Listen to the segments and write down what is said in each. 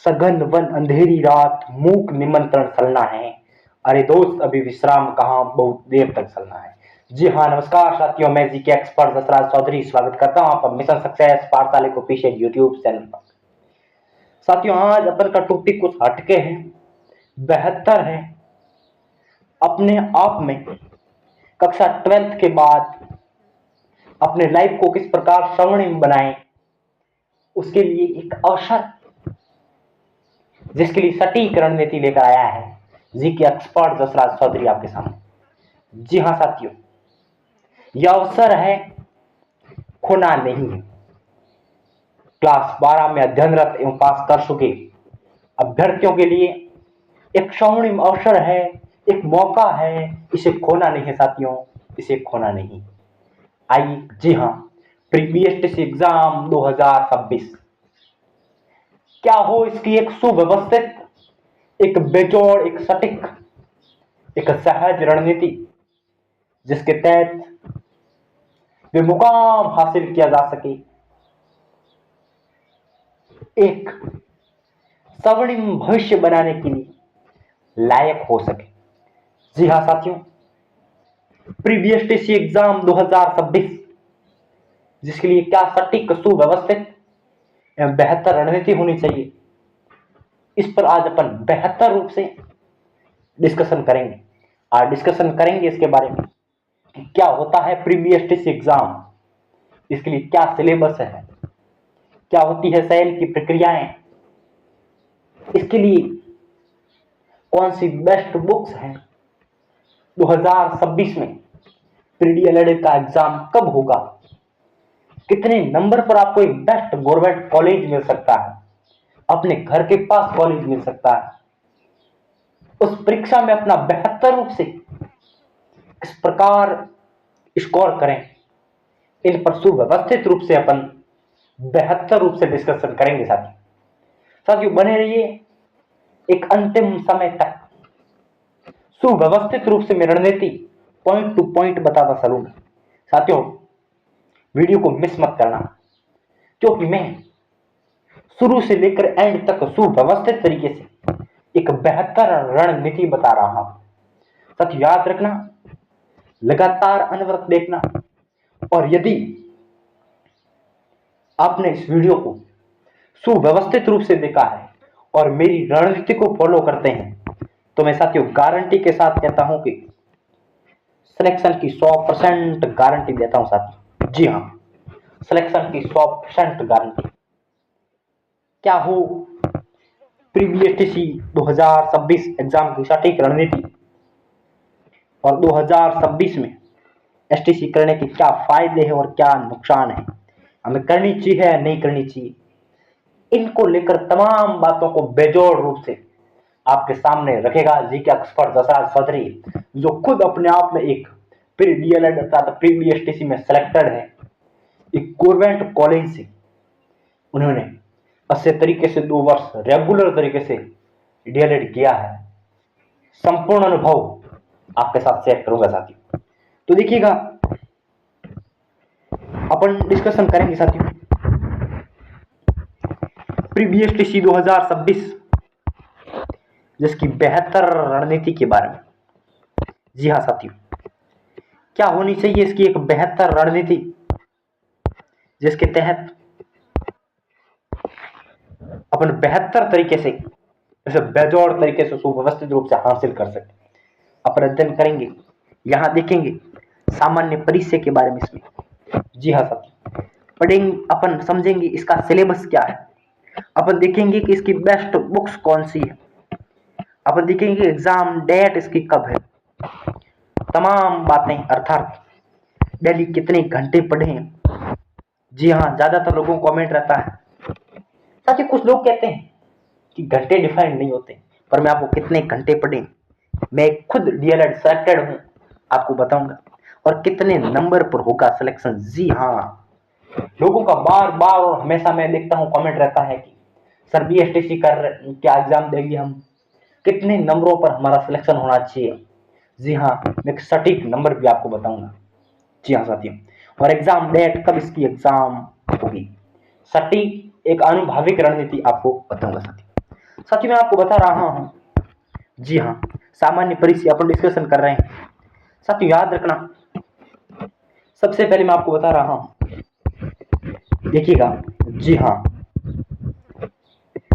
सघन वन अंधेरी रात मूक निमंत्रण चलना है। अरे दोस्त अभी विश्राम कहाँ, बहुत देर तक चलना है। जी हाँ, नमस्कार साथियों, मैं जी के एक्सपर्ट दशराज चौधरी स्वागत करता हूँ आपका मिशन सक्सेस पाठशाला को पीछे यूट्यूब चैनल पर। साथियों, आज अपन का टॉपिक कुछ हटके है, बेहतर है अपने आप में कक्षा 12th के बाद अपने लाइफ को किस प्रकार स्वर्णिम बनाएं, उसके लिए एक अवसर जिसके लिए सटीक रणनीति लेकर आया है जी के एक्सपर्ट दशराज चौधरी आपके सामने। जी हाँ साथियों, यह अवसर है खोना नहीं है। क्लास 12 में अध्ययनरत एवं पास कर चुके अभ्यर्थियों के लिए एक स्वर्णिम अवसर है, एक मौका है, इसे खोना नहीं है साथियों, इसे खोना नहीं। आइए, जी हाँ, प्रीवियस एग्जाम 2026 क्या हो, इसकी एक सुव्यवस्थित, एक बेजोड़, एक सटीक, एक सहज रणनीति जिसके तहत वे मुकाम हासिल किया जा सके, एक स्वर्णिम भविष्य बनाने के लिए लायक हो सके। जी हाँ साथियों, प्रीवियस एग्जाम 2026 जिसके लिए क्या सटीक, सुव्यवस्थित एवं बेहतर रणनीति होनी चाहिए, इस पर आज अपन बेहतर रूप से डिस्कशन करेंगे। आज डिस्कशन करेंगे इसके बारे में कि क्या होता है प्रीवियस एग्जाम, इसके लिए क्या सिलेबस है, क्या होती है चयन की प्रक्रियाएं, इसके लिए कौन सी बेस्ट बुक्स हैं, 2026 में प्रीडीएलएड का एग्जाम कब होगा, कितने नंबर पर आपको एक बेस्ट गवर्नमेंट कॉलेज मिल सकता है, अपने घर के पास कॉलेज मिल सकता है, उस परीक्षा में अपना बेहतर रूप से किस प्रकार स्कोर करें, इन पर सुव्यवस्थित रूप से अपन बेहतर रूप से डिस्कशन करेंगे। साथियों बने रहिए एक अंतिम समय तक, सुव्यवस्थित रूप से मैं रणनीति पॉइंट टू पॉइंट बताता चलूंगा। साथियों वीडियो को मिस मत करना, क्योंकि मैं शुरू से लेकर एंड तक सुव्यवस्थित तरीके से एक बेहतर रणनीति बता रहा हूं। साथियों याद रखना, लगातार अनवरत देखना, और यदि आपने इस वीडियो को सुव्यवस्थित रूप से देखा है और मेरी रणनीति को फॉलो करते हैं, तो मैं साथियों गारंटी के साथ कहता हूं कि सिलेक्शन की 100% गारंटी देता हूं साथियों। जी हां, सिलेक्शन की 100% गारंटी। क्या हो प्रीवियस 2026 एग्जाम की सटीक रणनीति और 2026 में एसटीसी करने के क्या फायदे हैं और क्या नुकसान है, हमें करनी चाहिए या नहीं करनी चाहिए, इनको लेकर तमाम बातों को बेजोड़ रूप से आपके सामने रखेगा जी के एक्सपर्ट दशराज चौधरी, जो खुद अपने आप में एक प्री डीएलएड अर्थात प्री बीएसटीसी में सिलेक्टेड है। एक गवर्नमेंट कॉलेज से उन्होंने अच्छे तरीके से 2 वर्ष रेगुलर तरीके से डीएलएड किया है। संपूर्ण अनुभव आपके साथ शेयर करूंगा साथियों, तो देखिएगा अपन डिस्कशन करेंगे साथियों प्रीवियस टीसी 2026 जिसकी बेहतर रणनीति के बारे में। जी हाँ साथियों, क्या होनी चाहिए इसकी एक बेहतर रणनीति जिसके तहत अपन बेहतर तरीके से, इसे बेजोड़ तरीके से सुव्यवस्थित रूप से हासिल कर सके। अपन अध्ययन करेंगे, यहां देखेंगे सामान्य परिचय के बारे में इसमें। जी हाँ साथियों, पढ़ेंगे अपन, समझेंगे इसका सिलेबस क्या है, अपन देखेंगे कि इसकी बेस्ट बुक्स कौन सी है, अपन देखेंगे एग्जाम डेट इसकी कब है, तमाम बातें, अर्थात डेली कितने घंटे पढ़ें। जी हाँ, ज्यादातर लोगों को कमेंट रहता है, साथ ही कुछ लोग कहते हैं कि घंटे डिफाइन नहीं होते, पर मैं आपको कितने घंटे पढ़ें, मैं खुद डीएलएड सेलेक्टेड हूं, आपको बताऊंगा, और कितने नंबर पर होगा सिलेक्शन। जी हाँ, लोगों का बार बार और हमेशा मैं देखता हूं कमेंट रहता है कि सर बीएसटीसी कर क्या एग्जाम देंगे हम, कितने नंबरों पर हमारा सिलेक्शन होना चाहिए। जी हाँ, मैं एक सटीक नंबर भी आपको बताऊंगा। जी हाँ साथियों, और एग्जाम डेट कब इसकी एग्जाम होगी, सटीक एक अनुभाविक रणनीति आपको बताऊंगा साथियों। साथियों मैं आपको बता रहा हूं, जी हाँ, सामान्य परिचय अपन डिस्कशन कर रहे हैं। साथियों याद रखना, सबसे पहले मैं आपको बता रहा हूं, देखिएगा, जी हाँ,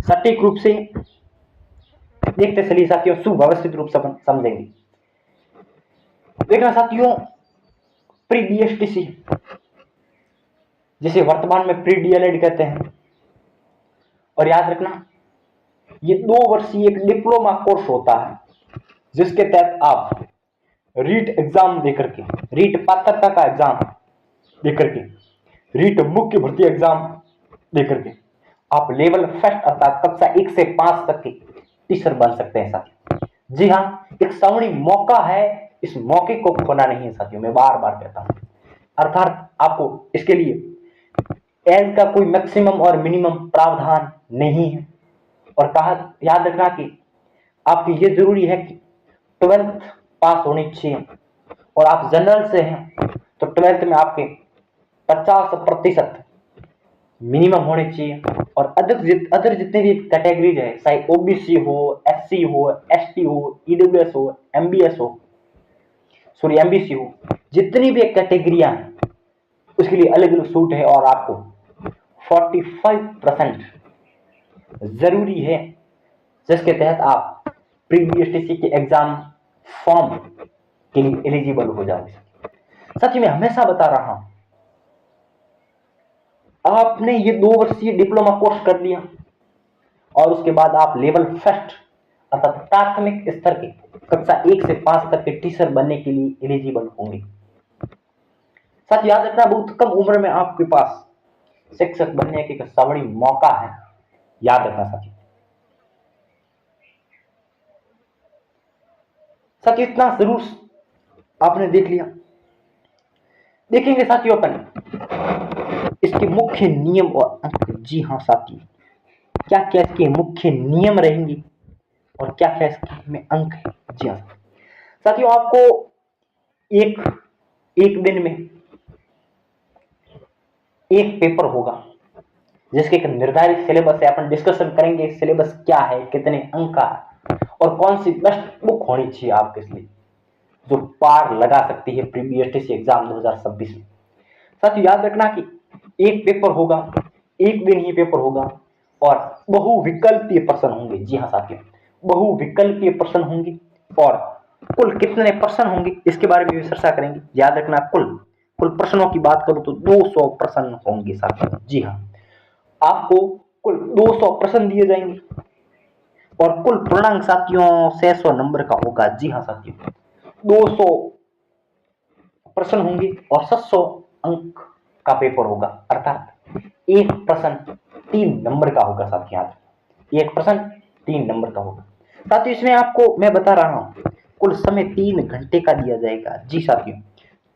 सटीक रूप से देखते चलिए साथियों, सुव्यवस्थित रूप से अपन समझेंगे। देखना साथियों, प्री बीएसटीसी जिसे वर्तमान में प्री डीएलएड कहते हैं, और याद रखना ये 2 वर्षीय एक डिप्लोमा कोर्स होता है जिसके तहत आप रीट एग्जाम देकर के, रीट पात्रता का एग्जाम देकर के, रीट मुख्य भर्ती एग्जाम देकर के आप लेवल फर्स्ट अर्थात कक्षा 1 से 5 तक के टीचर बन सकते हैं साथियों। जी हाँ, एक सवर्ण मौका है, इस मौके को खोना नहीं है साथियों, मैं बार बार कहता हूं। अर्थात आपको इसके लिए एज का कोई मैक्सिमम और मिनिमम प्रावधान नहीं है, और कहा याद रखना कि आपकी ये जरूरी है कि 12th पास होनी चाहिए, और आप जनरल से हैं तो 12th में आपके 50% मिनिमम होने चाहिए, और अदर जितने भी कैटेगरीज है, चाहे ओबीसी हो, एससी हो, एसटी हो, ईडब्ल्यूएस हो, एमबीएस हो, सॉरी एमबीसी हो, जितनी भी कैटेगरियां हैं उसके लिए अलग अलग सूट है, और आपको 45% जरूरी है जिसके तहत आप प्री बीएसटीसी के एग्जाम फॉर्म के लिए एलिजिबल हो जाओगे। सच में हमेशा बता रहा हूं, आपने ये 2 वर्षीय डिप्लोमा कोर्स कर लिया और उसके बाद आप लेवल फर्स्ट अर्थात प्राथमिक स्तर के कक्षा 1 से 5 तक के टीचर बनने के लिए एलिजिबल होंगे। साथ याद रखना, बहुत कम उम्र में आपके पास शिक्षक बनने के सवर्ण मौका है, याद रखना साथियों। साथियों इतना जरूर आपने देख लिया। देखेंगे साथियों अपन इसके मुख्य नियम और अंक। जी हाँ साथियों, क्या क्या इसके मुख्य नियम रहेंगे और क्या क्या इसके में अंक है। जी हाँ साथियों, आपको एक दिन में एक पेपर होगा जिसके एक निर्धारित सिलेबस है। अपन डिस्कशन करेंगे सिलेबस क्या है, कितने अंक का है, और कौन सी बेस्ट बुक होनी चाहिए आपके लिए जो पार लगा सकती है प्री बीएसटीसी एग्जाम 2026 में। साथियों याद रखना कि एक पेपर होगा, एक दिन ही पेपर होगा, और बहुविकल्पीय प्रश्न होंगे। जी हाँ साथियों, बहुविकल्पीय प्रश्न होंगे, और कुल कितने प्रश्न होंगे इसके बारे में भी चर्चा करेंगे। याद रखना, कुल प्रश्नों की बात करूं तो 200 प्रश्न होंगे साथियों। जी हाँ, आपको कुल 200 प्रश्न दिए जाएंगे, और कुल पूर्णांक साथियों 600 नंबर का होगा। जी हाँ साथियों, 200 प्रश्न होंगे और 700 अंक का पेपर होगा, अर्थात एक प्रश्न 3 नंबर का होगा साथियों। एक प्रश्न 3 नंबर का होगा साथियों। इसमें आपको मैं बता रहा हूं, कुल समय 3 घंटे का दिया जाएगा। जी साथियों,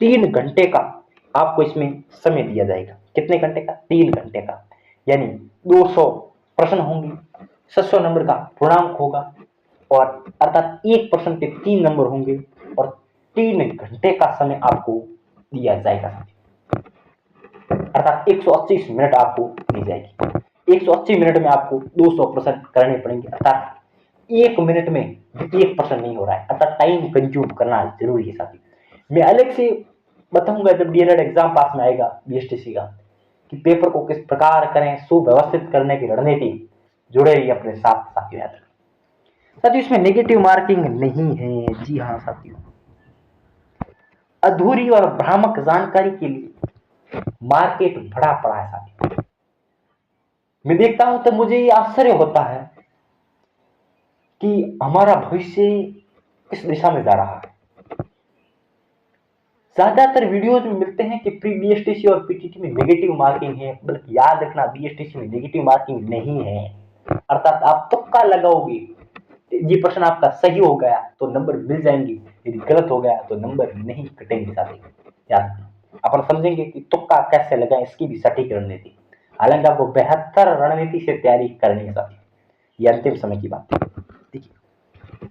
3 घंटे का आपको इसमें समय दिया जाएगा। कितने घंटे का? 3 घंटे का, यानी 200 प्रश्न होंगे, 700 नंबर का पूर्णांक होगा, और अर्थात एक प्रश्न के 3 नंबर होंगे, और 3 घंटे का समय आपको दिया जाएगा, अर्थात 180 मिनट आपको दी जाएगी। 180 मिनट में आपको 200 प्रश्न करने पड़ेंगे, अर्थात 1 मिनट में एक प्रश्न नहीं हो रहा है, अर्थात टाइम कंज्यूम करना जरूरी है साथी। मैं अलग से बताऊंगा जब डीएलएड एग्जाम पास में आएगा बीएसटीसी का, कि पेपर को किस प्रकार करें, सुव्यवस्थित करने की रणनीति। जुड़े रहिए अपने साथ साथियों। साथियों इसमें नेगेटिव मार्किंग नहीं है। जी हाँ साथियों, अधूरी और भ्रामक जानकारी के लिए मार्केट भरा पड़ा है साथियों। मैं देखता हूं तो मुझे ये आश्चर्य होता है कि हमारा भविष्य किस दिशा में जा रहा है। ज्यादातर वीडियोज में मिलते हैं कि प्री बीएसटीसी और पीटीटी में नेगेटिव मार्किंग है, बल्कि याद रखना बीएसटीसी में नेगेटिव मार्किंग नहीं है। अर्थात आप तुक्का लगाओगे, ये प्रश्न आपका सही हो गया तो नंबर मिल जाएंगे, यदि गलत हो गया तो नंबर नहीं कटेंगे साथी। याद अपन समझेंगे कि तुक्का कैसे लगाएं, इसकी भी सटीक रणनीति। हालांकि आपको बेहतर रणनीति से तैयारी करनी है साथी, ये अंतिम समय की बात है। देखिए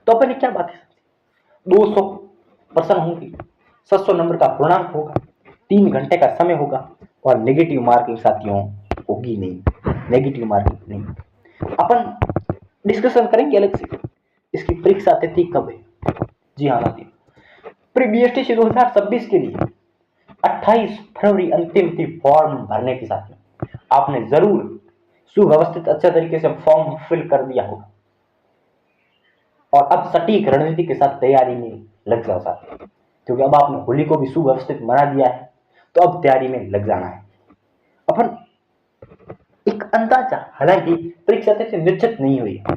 तो अपन क्या बात है, 200 प्रश्न होंगे, 700 नंबर का पूर्णांक होगा, 3 घंटे का समय होगा, और नेगेटिव मार्किंग साथियों होगी नहीं, नेगेटिव मार्किंग नहीं। अपन डिस्कशन करेंगे अलग से। इसकी परीक्षा तिथि कब है? जी हाँ साथियों, प्री बीएसटी 2026 के लिए 28 फरवरी अंतिम थी फॉर्म भरने की। साथियों आपने जरूर सुव्यवस्थित अच्छे तरीके से फॉर्म फिल कर दिया होगा और अब सटीक रणनीति के साथ तैयारी में लग जाओ साथियों, क्योंकि अब आपने होली को भी सुव्यवस्थित मना दिया है, तो अब तैयारी में लग जाना है। अपन एक अंदाजा, हालांकि परीक्षा तिथि निश्चित नहीं हुई है,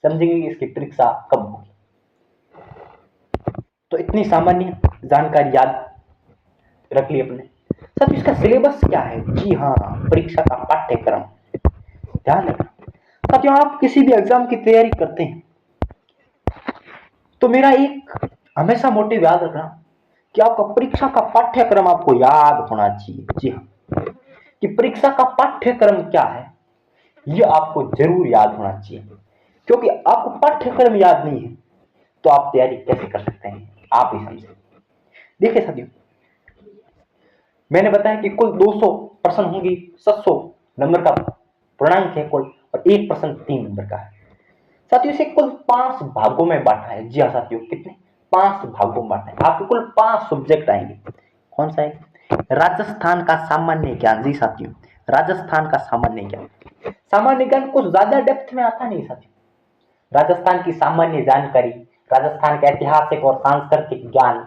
समझेंगे कि इसकी परीक्षा कब होगी। तो इतनी सामान्य जानकारी याद रख ली अपने। साथियों इसका सिलेबस क्या है? जी हाँ, परीक्षा का पाठ्यक्रम ध्यान रखना। साथियों आप किसी भी एग्जाम की तैयारी करते हैं तो मेरा एक हमेशा मोटिव याद रखना कि आपका परीक्षा का पाठ्यक्रम आपको याद होना चाहिए। जी हाँ, कि परीक्षा का पाठ्यक्रम क्या है यह आपको जरूर याद होना चाहिए, क्योंकि आपको पाठ्यक्रम याद नहीं है तो आप तैयारी कैसे कर सकते हैं, आप ही समझे। देखिए साथियों, मैंने बताया कि कुल 200 प्रश्न होंगी, 700 नंबर का पूर्णांक है कुल, और 1 प्रश्न 3 नंबर का है। साथियों इसे कुल 5 भागों में बांटा है। जी हाँ साथियों, कितने? 5 भागों में बांटा है। आपके कुल 5 सब्जेक्ट आएंगे। कौन सा है? राजस्थान का सामान्य ज्ञान। जी साथियों, राजस्थान का सामान्य ज्ञान। सामान्य ज्ञान कुछ ज्यादा डेप्थ में आता नहीं साथियों। राजस्थान की सामान्य जानकारी, राजस्थान का ऐतिहासिक और सांस्कृतिक ज्ञान,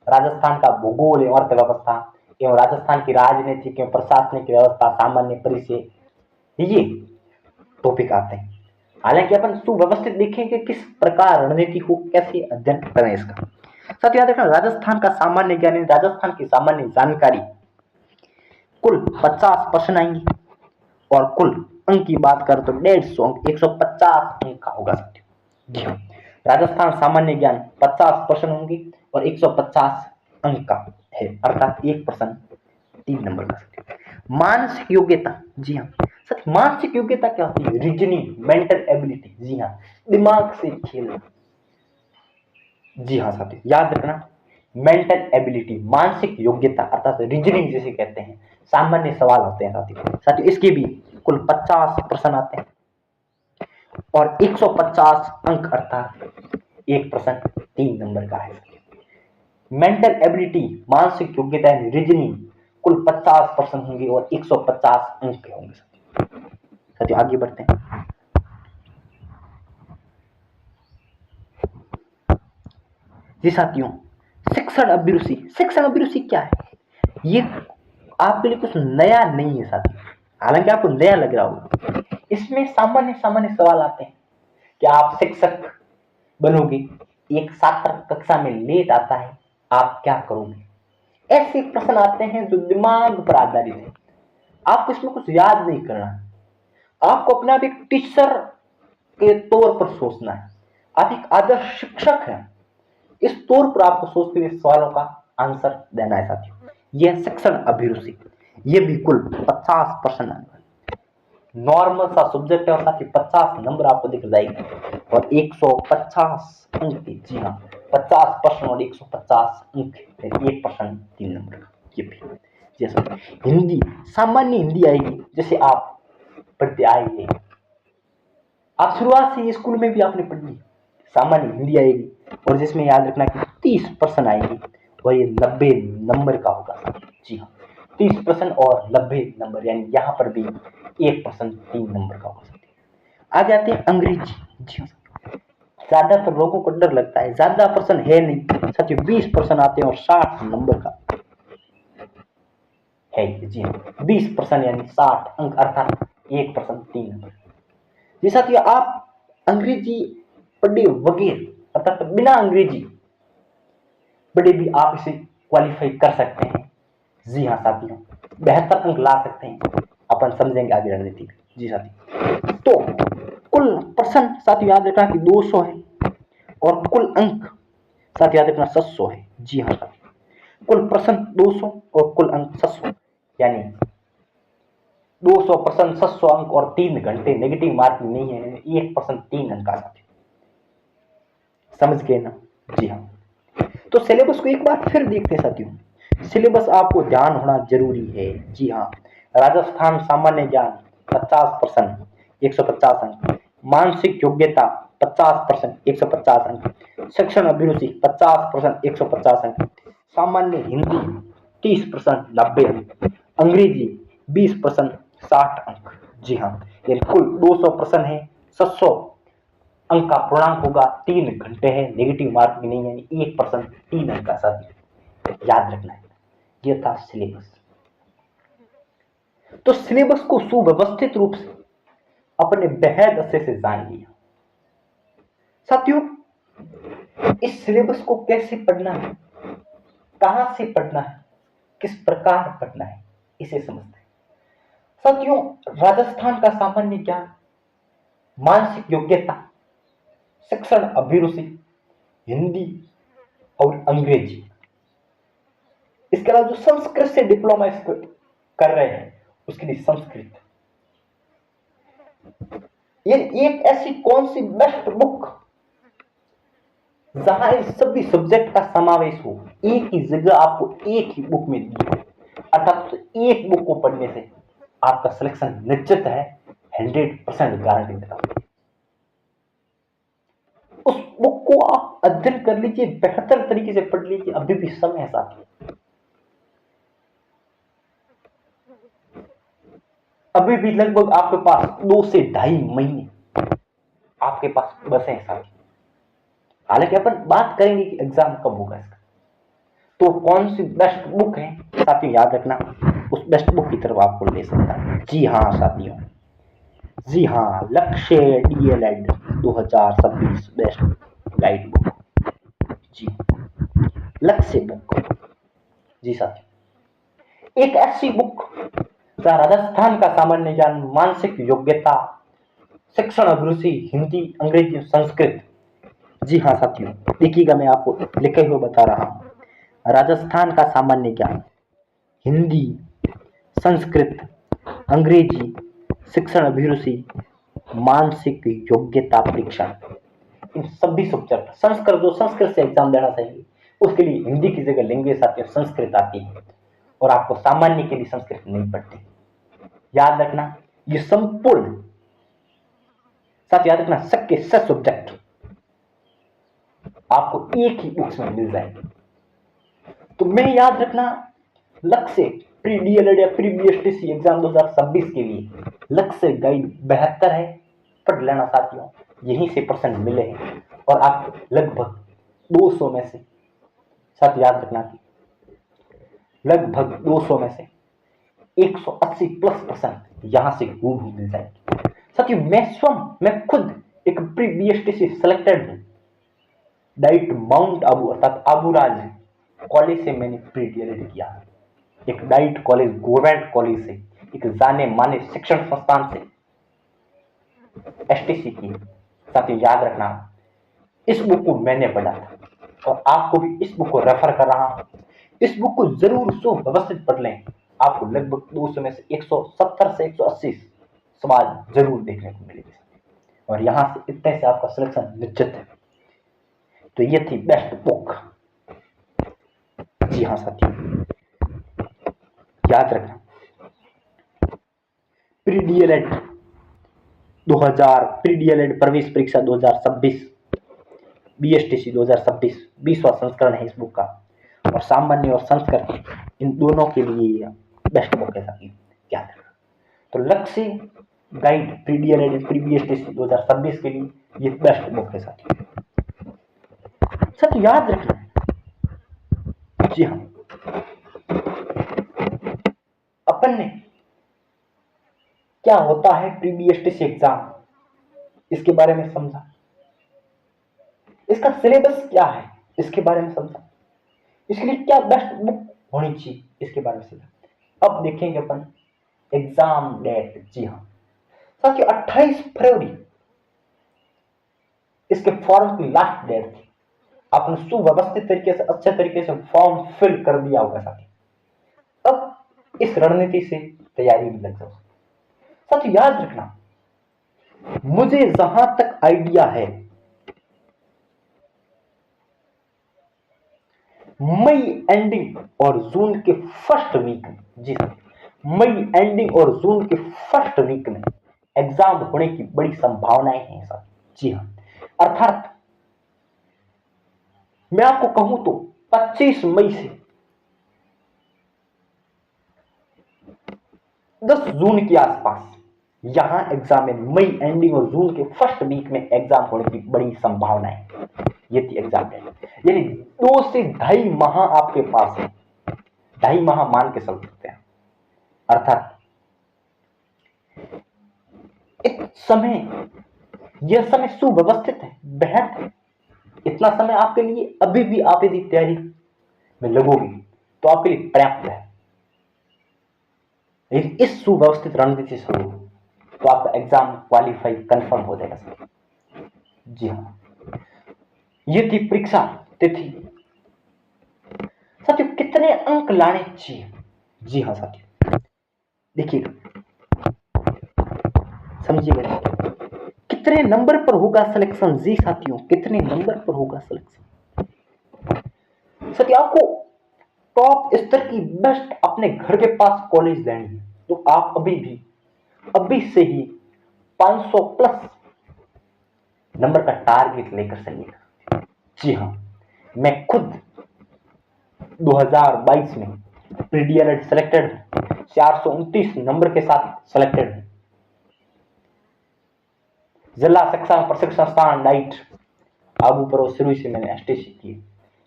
राजस्थान का भूगोल एवं अर्थव्यवस्था एवं राजस्थान की राजनीतिक एवं प्रशासनिक व्यवस्था, सामान्य परिचय, ये टॉपिक आते हैं। हालांकि अपन सुव्यवस्थित देखेंगे किस प्रकार रणनीति को कैसे अध्ययन करें इसका। साथ याद रखना, राजस्थान का सामान्य ज्ञान, राजस्थान की सामान्य जानकारी कुल 50 प्रश्न आएंगे और कुल अंक की बात करें तो 150 अंक, 150 अंक का होगा साथियों। जी हाँ, राजस्थान सामान्य ज्ञान 50 प्रश्न होंगे और 150 अंक का है, अर्थात 1 प्रश्न 3 नंबर का साथियों। मानसिक योग्यता। जी हाँ साथियों, मानसिक योग्यता क्या होती है? Reasoning, mental ability. जी हाँ, दिमाग से खेलना। जी हाँ साथियों, याद रखना, मेंटल एबिलिटी, मानसिक योग्यता अर्थात रीजनिंग जिसे कहते हैं, सामान्य सवाल होते हैं साथियों। साथियों इसके भी कुल 50 प्रश्न आते हैं और 150 अंक अर्थात 1 प्रश्न 3 नंबर का है। मेंटल एबिलिटी, मानसिक योग्यता यानी रीजनिंग कुल 50 प्रश्न होंगे और 150 अंक के होंगे। साथियों आगे बढ़ते हैं। जी साथियों, शिक्षण अभिरुचि। शिक्षण अभिरुचि क्या है? ये आपके लिए कुछ नया नहीं है साथियों, हालांकि आपको नया लग रहा होगा। इसमें सामान्य सामान्य सवाल आते हैं कि आप शिक्षक बनोगे, एक छात्र कक्षा में लेट आता है, आप क्या करोगे? ऐसे प्रश्न आते हैं जो दिमाग पर आधारित है। आपको इसमें कुछ याद नहीं करना है, आपको अपने आप एक टीचर के तौर पर सोचना है। आप एक आदर्श शिक्षक हैं, इस तौर पर आपको सोचते हुए सवालों का आंसर देना है साथियों। यह शिक्षण अभिरुचि, ये भी कुल 50% आने वाले। नॉर्मल सा सब्जेक्ट है और साथ ही 50 नंबर आपको दिख जाएगी और 150 अंक की। जी हाँ, 50 प्रश्न और 150 अंक, 1 प्रश्न 3 नंबर का। ये भी जैसा हिंदी, सामान्य हिंदी आएगी जैसे आप पढ़ते आए हैं, आप शुरुआत से स्कूल में भी आपने पढ़ी, सामान्य हिंदी आएगी और जिसमें याद रखना कि 30 प्रश्न आएंगे और ये 90 नंबर का होगा। जी हाँ, 30 प्रश्न और 90 नंबर, यानी यहाँ पर भी 1 प्रश्न 3 नंबर का होगा। आ जाते हैं अंग्रेजी। जी हाँ, ज्यादातर लोगों को डर लगता है, ज्यादा प्रश्न है नहीं साथियों, 20 प्रश्न आते हैं और 60 नंबर का है। जी हाँ, 20 प्रश्न यानी 60 अंक अर्थात 1 प्रश्न 3 नंबर। जी साथियों, आप अंग्रेजी पढ़े वगैरह अर्थात बिना अंग्रेजी पढ़े भी आप इसे क्वालिफाई कर सकते हैं। जी हाँ साथियों, 72 अंक ला सकते हैं। अपन समझेंगे आगे रणनीति में। जी साथियों, तो कुल प्रश्न साथियों याद रखना कि 200 है और कुल अंक साथियों याद रखना 700 है। जी हाँ साथियों, कुल प्रश्न 200 और कुल अंक 700, यानी 200 प्रश्न 700 अंक और 3 घंटे। नेगेटिव मार्किंग नहीं है, 1 प्रश्न 3 अंक का साथियों, समझ गए ना? जी हाँ, तो सिलेबस को एक बार फिर देखते हैं साथियों। सिलेबस आपको ध्यान होना जरूरी है। जी हाँ, राजस्थान सामान्य ज्ञान 50 प्रश्न 150 अंक, मानसिक योग्यता 50% 150 अंक, शिक्षण अभिरुचि 50% 150 अंक, सामान्य हिंदी 30% 90 अंक, अंग्रेजी 20% 60 अंक। जी हाँ, ये कुल 200 प्रश्न है, 700 अंक का पूर्णांक होगा, 3 घंटे है, नेगेटिव मार्किंग नहीं है, 1% 3 अंक का साथ याद रखना है। ये था सिलेबस। तो सिलेबस को सुव्यवस्थित रूप से अपने बेहद अच्छे से जान लिया। साथियों, इस सिलेबस को कैसे पढ़ना है, कहां से पढ़ना है, किस प्रकार पढ़ना है, इसे समझते हैं। साथियों, राजस्थान का सामान्य ज्ञान, मानसिक योग्यता, शिक्षण अभिरुचि, हिंदी और अंग्रेजी, इसके अलावा जो संस्कृत से डिप्लोमा कर रहे हैं उसके लिए संस्कृत। ये एक ऐसी कौन सी बेस्ट बुक जहां इन सभी सब्जेक्ट का समावेश हो, एक ही जगह आपको एक ही बुक में दी हो, अर्थात एक बुक को पढ़ने से आपका सिलेक्शन निश्चित है, 100% गारंटी देता हूं। उस बुक को आप अध्ययन कर लीजिए, बेहतर तरीके से पढ़ लीजिए, अभी भी समय है साथियों, अभी भी लगभग आपके पास 2 से 2.5 महीने आपके पास बसे हैं साथियों। हालांकि अपन बात करेंगे कि एग्जाम कब होगा इसका, तो कौन सी बेस्ट बुक है साथियों, याद रखना, उस बेस्ट बुक की तरफ आपको ले सकता है। जी हाँ साथियों, जी हाँ, लक्ष्य डीएलएड 2026 बेस्ट गाइड बुक। जी, लक्ष्य बुक। जी साथियों, एक ऐसी बुक जहां राजस्थान का सामान्य ज्ञान, मानसिक योग्यता, शिक्षण अभिरुचि, हिंदी, अंग्रेजी, संस्कृत। जी हाँ साथियों, देखिएगा, मैं आपको लिखे हुए बता रहा हूं, राजस्थान का सामान्य ज्ञान, हिंदी, संस्कृत, अंग्रेजी, शिक्षण अभिरुचि, मानसिक योग्यता परीक्षण, इन सभी सब्जेक्ट, संस्कृत जो संस्कृत से एग्जाम देना चाहिए उसके लिए हिंदी की जगह लैंग्वेज आती है, संस्कृत आती है, और आपको सामान्य के लिए संस्कृत नहीं पढ़ती। याद रखना, ये संपूर्ण साथ याद रखना, सबके सब सब्जेक्ट आपको एक ही बुक्स में मिल जाएंगे। तो मैं याद रखना, लक्ष्य प्री डीएलएड या प्री बीएसटीसी एग्जाम 2026 के लिए लक्ष्य गाइड बेहतर है, पढ़ लेना साथियों, यहीं से प्रश्न मिले हैं, और आप लगभग 200 में से, साथ याद रखना कि लगभग 200 में से 180 प्लस प्रश्न यहां से हूबहू मिल जाएंगे। साथियों, मैं खुद एक प्री बीएसटीसी सिलेक्टेड हूं, डाइट माउंट आबू अर्थात आबूराज कॉलेज से मैंने प्री डीएलएड किया, एक डाइट कॉलेज, गवर्नमेंट कॉलेज से, एक जाने माने शिक्षण संस्थान से एसटीसी की। साथियों याद रखना, इस बुक को मैंने पढ़ा था और आपको भी इस बुक को रेफर कर रहा हूं, इस बुक को जरूर सुव्यवस्थित पढ़ लें, आपको लगभग 200 में से 170 से 180 सवाल जरूर देखने को मिलेंगे, और यहां से इतने से आपका सिलेक्शन निश्चित है। तो ये थी बेस्ट बुक। जी हाँ साथियों, याद रखना, प्री डीएलएड 2000, प्री डीएलएड प्रवेश परीक्षा 2026, बीएसटीसी 2026 20वां संस्करण है इस बुक का, और सामान्य और संस्कृत इन दोनों के लिए बेस्ट बुक है साथियों, याद रखना। तो लक्ष्य guide pre DElEd pre BSTC 2026 के लिए ये बेस्ट बुक है साथियों। साथियों याद रखना, जी हाँ, अपन ने क्या होता है प्री बीएसटीसी एग्जाम, इसके बारे में समझा, इसका सिलेबस क्या है इसके बारे में समझा, इसके लिए क्या बेस्ट बुक होनी चाहिए इसके बारे में समझा। अब देखेंगे अपन एग्जाम डेट। जी हाँ साथियों, 28 फरवरी इसके फॉर्म की लास्ट डेट थी, आपने सुव्यवस्थित तरीके से, अच्छे तरीके से फॉर्म फिल कर दिया होगा साथियों, अब इस रणनीति से तैयारी में लग जाओ। साथियों याद रखना, मुझे जहां तक आइडिया है, मई एंडिंग और जून के फर्स्ट वीक में, जी मई एंडिंग और जून के फर्स्ट वीक में एग्जाम होने की बड़ी संभावनाएं हैं सर। जी हाँ, अर्थात मैं आपको कहूं तो 25 मई से 10 जून के आसपास यहां एग्जाम है। मई एंडिंग और जून के फर्स्ट वीक में एग्जाम होने की बड़ी संभावना है। ये थी एग्जाम है, यानी 2 से 2.5 माह आपके पास है। 2.5 माह मान के चल सकते हैं। अर्थात इस समय, यह समय सुव्यवस्थित है, बेहद है। इतना समय आपके लिए अभी भी, आप यदि तैयारी में लगोगे तो आपके लिए पर्याप्त है। लेकिन इस सुव्यवस्थित रणनीति से हो तो आपका एग्जाम क्वालिफाई कंफर्म हो जाएगा सर। जी हाँ, ये थी परीक्षा तिथि। साथियों, कितने अंक लाने चाहिए? जी हाँ साथियों, देखिएगा, समझिएगा, कितने नंबर पर होगा सिलेक्शन? जी साथियों, कितने नंबर पर होगा सिलेक्शन? साथियों, आपको टॉप स्तर की बेस्ट अपने घर के पास कॉलेज लेनी है तो आप अभी से ही 500 प्लस नंबर का टारगेट लेकर चलिएगा। जी हाँ, मैं खुद 2022 में प्रीडीएलएड सिलेक्टेड हूं, 429 नंबर के साथ सिलेक्टेड हूं। जिला शिक्षा प्रशिक्षण संस्थान नाइट आबू पर शुरू से मैंने एसटीसी की है।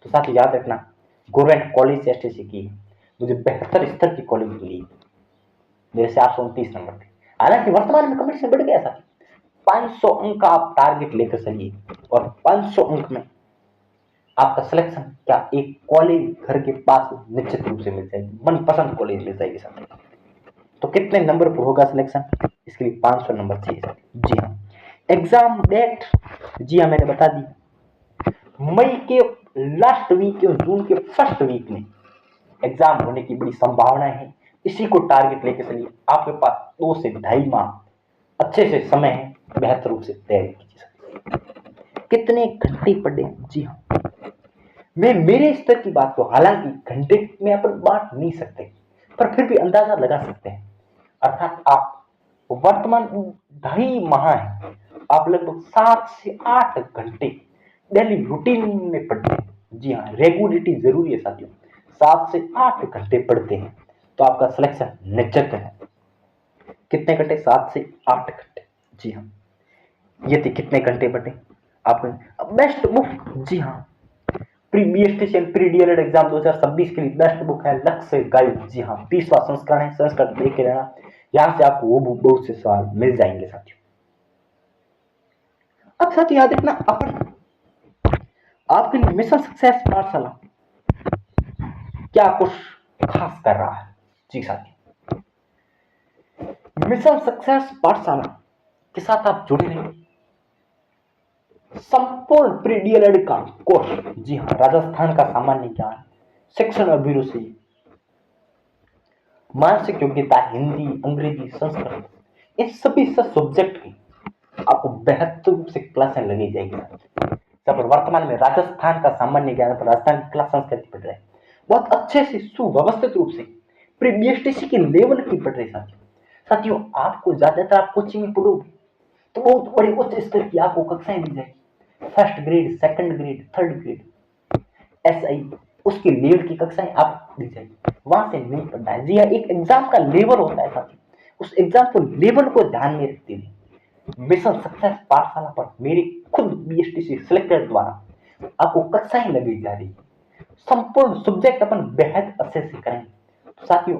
तो साथ ही याद रखना, गवर्नमेंट कॉलेज से एसटीसी की है। मुझे बेहतर स्तर की कॉलेज मिली, मेरे 429 नंबर थे। हालांकि वर्तमान में कंपटीशन बढ़ गया था। 500 अंक का आप टारगेट लेकर चलिए और 500 अंक में आपका सिलेक्शन क्या एक कॉलेज घर के पास निश्चित रूप से मिल जाएगी, मनपसंद कॉलेज मिल जाएगी सर। तो कितने नंबर पर होगा सिलेक्शन? इसके लिए 500 नंबर चाहिए सर। जी हाँ, एग्जाम डेट, जी हाँ मैंने बता दी, मई के लास्ट वीक और जून के फर्स्ट वीक में एग्जाम होने की बड़ी संभावना है। इसी को टारगेट लेके चलिए। आपके पास 2 से 2.5 माह अच्छे से समय है, बेहतर रूप से तैयारी कीजिए। कितने घंटे पढ़े? जी हाँ, मैं मेरे स्तर की बात करूं, हालांकि घंटे में अपन बांट नहीं सकते, पर फिर भी अंदाजा लगा सकते हैं। अर्थात आप वर्तमान 2.5 माह है, आप लगभग 7 से 8 घंटे डेली रूटीन में पढ़ते हैं। जी हाँ, रेगुलरिटी जरूरी है साथियों। 7 से 8 घंटे पढ़ते हैं तो आपका सिलेक्शन निश्चित है। कितने घंटे? 7 से 8 घंटे। जी हाँ, ये थी कितने घंटे पढ़े आपने। बेस्ट बुक, जी हाँ, pre BST pre DElEd exam 2026 के लिए बेस्ट बुक है लक्ष्य गाइड। जी हाँ, 20वां संस्करण है, संस्करण देख के रहना। यहां से आपको वो बहुत से सवाल मिल जाएंगे साथियों। अब साथ याद रखना, अपन आपके लिए मिशन सक्सेस पाठशाला क्या कुछ खास कर रहा है। जी साथियों, मिशन सक्सेस पाठशाला के साथ आप जुड़े रहिए। संपूर्ण प्री डीएलएड का कोर्स, जी हाँ, राजस्थान का सामान्य ज्ञान, शिक्षण अभिरुचि, मानसिक योग्यता, हिंदी, अंग्रेजी, संस्कृत, इन सभी सब्जेक्ट की आपको बेहतर रूप से क्लासें लगी जाएगी। जब वर्तमान में राजस्थान का सामान्य ज्ञान पर राजस्थान की क्लास संस्कृति पढ़ रहे हैं, बहुत अच्छे से सुव्यवस्थित रूप से प्री बीएसटीसी के लेवल की पढ़ रहे साथियों। साथियों, आपको ज्यादातर आप कोचिंग में पढ़ोगे तो बहुत बड़े उच्च स्तर की आपको कक्षाएं मिल जाएगी। First grade, second grade, third grade, SI, उसके लेवल की कक्षाएं आप दी जाएगी। वहां से नहीं पढ़ना है। जी हाँ, एक एग्जाम का लेवल होता है साथियों, उस एग्जाम को लेवल को ध्यान में रखते हुए मिशन सक्सेस पाठशाला पर मेरी खुद बीएसटीसी सिलेक्टेड द्वारा आपको कक्षाएं लगी जा रही है। संपूर्ण सब्जेक्ट अपन बेहद अच्छे से करेंगे। तो साथियों,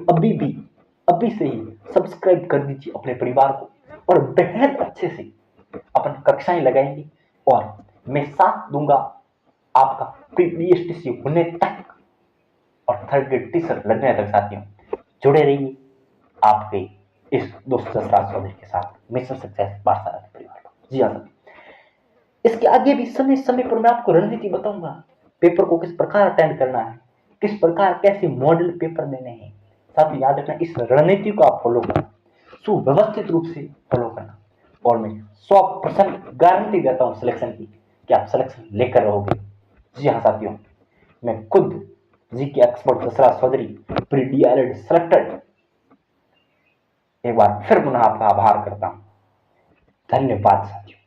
अभी से ही सब्सक्राइब कर दीजिए अपने परिवार को और बेहद अच्छे से अपन कक्षाएं लगाएंगे और मैं साथ दूंगा आपका प्री बीएसटीसी होने तक और थर्ड ग्रेड टीचर लगने तक। साथियों, जुड़े रहिए आपके इस दोस्त जसराज चौधरी के साथ, मिशन सक्सेस पाठशाला के परिवार को। जी हाँ, इसके आगे भी समय समय पर मैं आपको रणनीति बताऊंगा, पेपर को किस प्रकार अटेंड करना है, किस प्रकार कैसे मॉडल पेपर देने हैं। साथ ही याद रखना, इस रणनीति को आप फॉलो करना, सुव्यवस्थित रूप से फॉलो करना और मैं 100% गारंटी देता हूं सिलेक्शन की कि आप सिलेक्शन लेकर रहोगे। जी हाँ साथियों, मैं खुद G K expert Jasraj Chaudhary pre D El Ed selected एक बार फिर पुनः आपका आभार करता हूं। धन्यवाद साथियों।